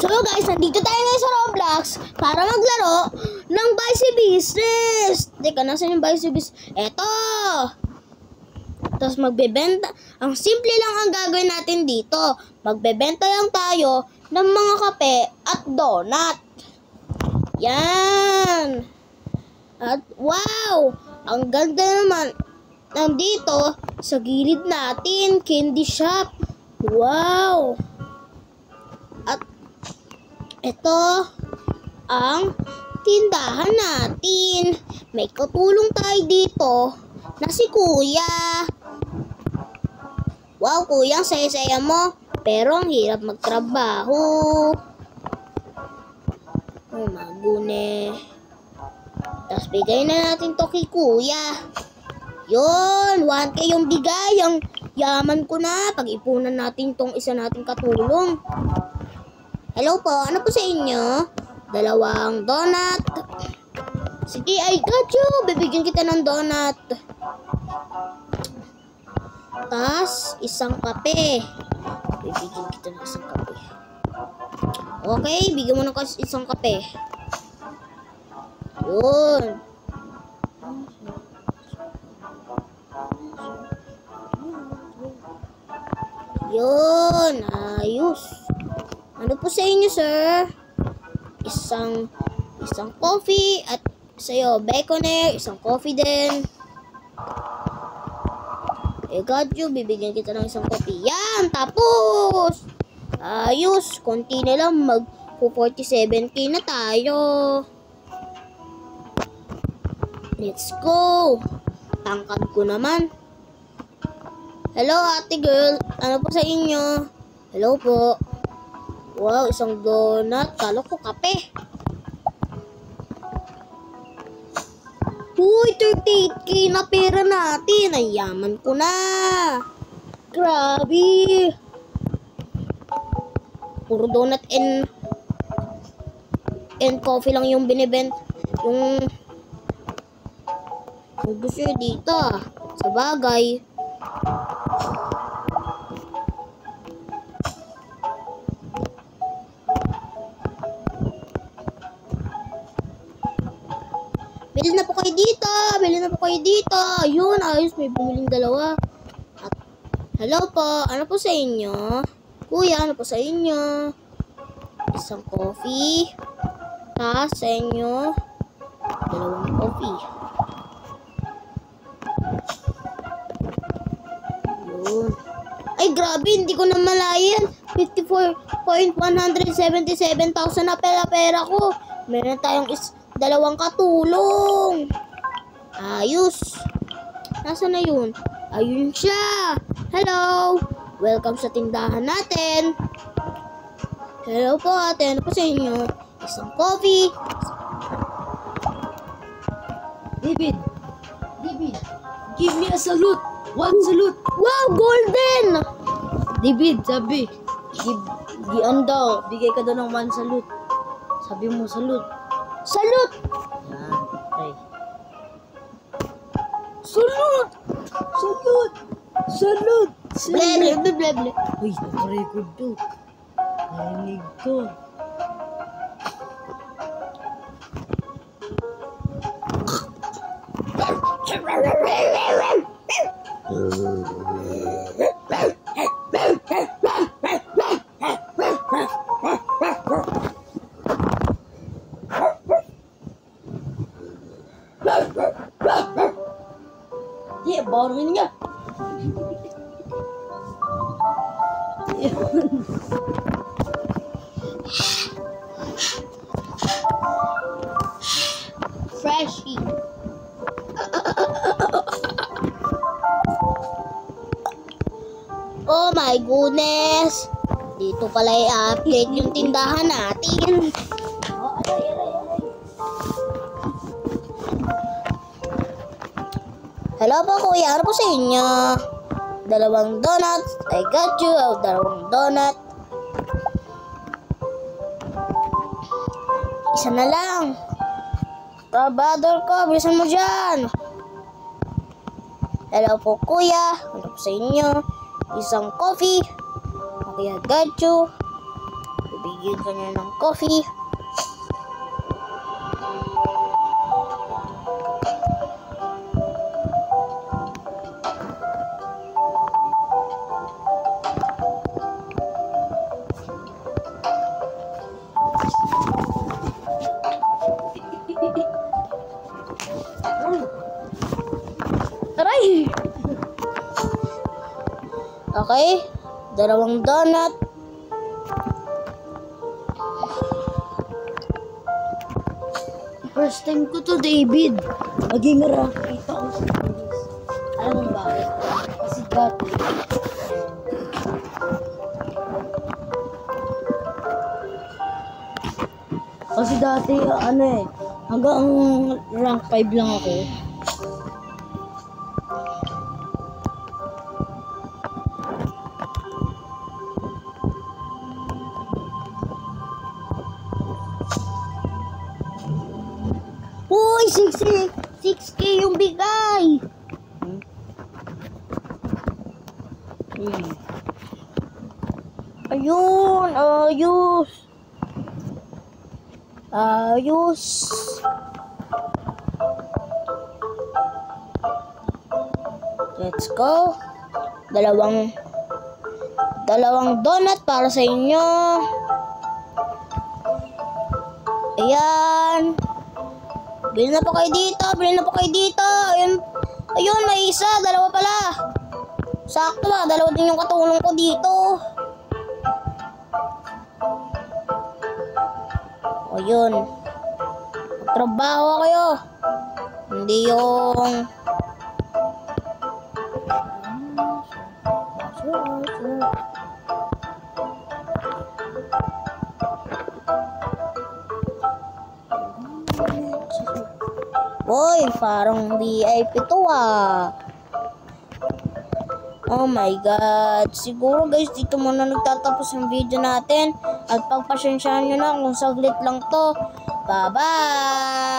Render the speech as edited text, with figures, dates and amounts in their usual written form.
So guys, nandito tayo ngayon sa Roblox para maglaro ng Bicy Business. Teka, nasan yung Bicy Business? Eto! Tapos magbebenta. Ang simple lang ang gagawin natin dito. Magbebenta lang tayo ng mga kape at donut. Yan! At wow! Ang ganda naman. Nandito sa gilid natin, candy shop. Wow! At ito ang tindahan natin. May katulong tayo dito na si Kuya. Wow, Kuya, ang saya-saya mo. Pero ang hirap magtrabaho. Oh, magune. Tapos bigay na natin to kay Kuya. Yun, 1K yung bigay. Ang yaman ko na. Pag-ipunan natin tong isa nating katulong. Hello po, ano po sa inyo? 2 donut. Sige, I got you. Bibigyan kita ng donut. Tas, isang kape. Bibigyan kita ng isang kape. Okay, bigyan mo ng isang kape. Yun. Yun, ayos. Ano po sa inyo, sir? Isang coffee at sa'yo, baconair, isang coffee din. I got you, bibigyan kita ng isang coffee. Yan, tapos! Ayos, konti na lang, mag-47K na tayo. Let's go! Tangkad ko naman. Hello, ate girl. Ano po sa inyo? Hello po. Wow, isang donut. Kala ko kape. Uy, 38K na pera natin. Ay, yaman ko na. Grabe. Puro donut and coffee lang yung binibent. Yung gusto nyo dito. Sa bagay. Bili na po kayo dito. Bili na po kayo dito. Ayun, ayos. May bumiling 2. At, hello po. Ano po sa inyo? Kuya, ano po sa inyo? Isang coffee. Tapos sa inyo, 2 coffee. Yun. Ay, grabe. Hindi ko na malayan. 54,177,000 na pera ko. Meron tayong 2 katulong. Ayos. Nasaan na yun? Ayun siya. Hello. Welcome sa tindahan natin. Hello po ate. Ano po sa inyo? Isang coffee. David. Give me a salute. 1 salute. Wow, golden. David, sabi. Gian daw. Bigay ka daw ng 1 salute. Sabi mo salute. Salute. Yan. Okay. Salute. Ble. Uy, nakarecord to. Narinig ko. Yeah, baru ini ya. Freshy. Oh my goodness. Dito pala i-update yung tindahan natin. Hello po kuya, ano po sa inyo? 2 donuts. I got you. 2 donut. Isa na lang. Trabador ko, bilisan mo dyan. Hello po kuya, ano po sa inyo? Isang coffee. Okay, I got you. Bigyan ka niya ng coffee. Aray! Okay, 2 donut. First time ko to, David. Maging rank 8 ako sa tennis. Alam mo bakit? Kasi dati. Kasi dati, ano eh, hanggang rank 5 lang ako. Uy, 6K yung bigay. Ayun, ayos. Ayos. Let's go. Dalawang donut para sa inyo. Ayan. Bili na po kayo dito. Ayun, may isa. 2 pala. Sakto ba? 2 din yung katulong ko dito. Ayun. Magtrabaho kayo. Hindi yung... Uy, parang VIP to ah. Oh my God. Siguro guys, dito muna nagtatapos ang video natin. At pagpasensyahan nyo na kung saglit lang to. Bye-bye!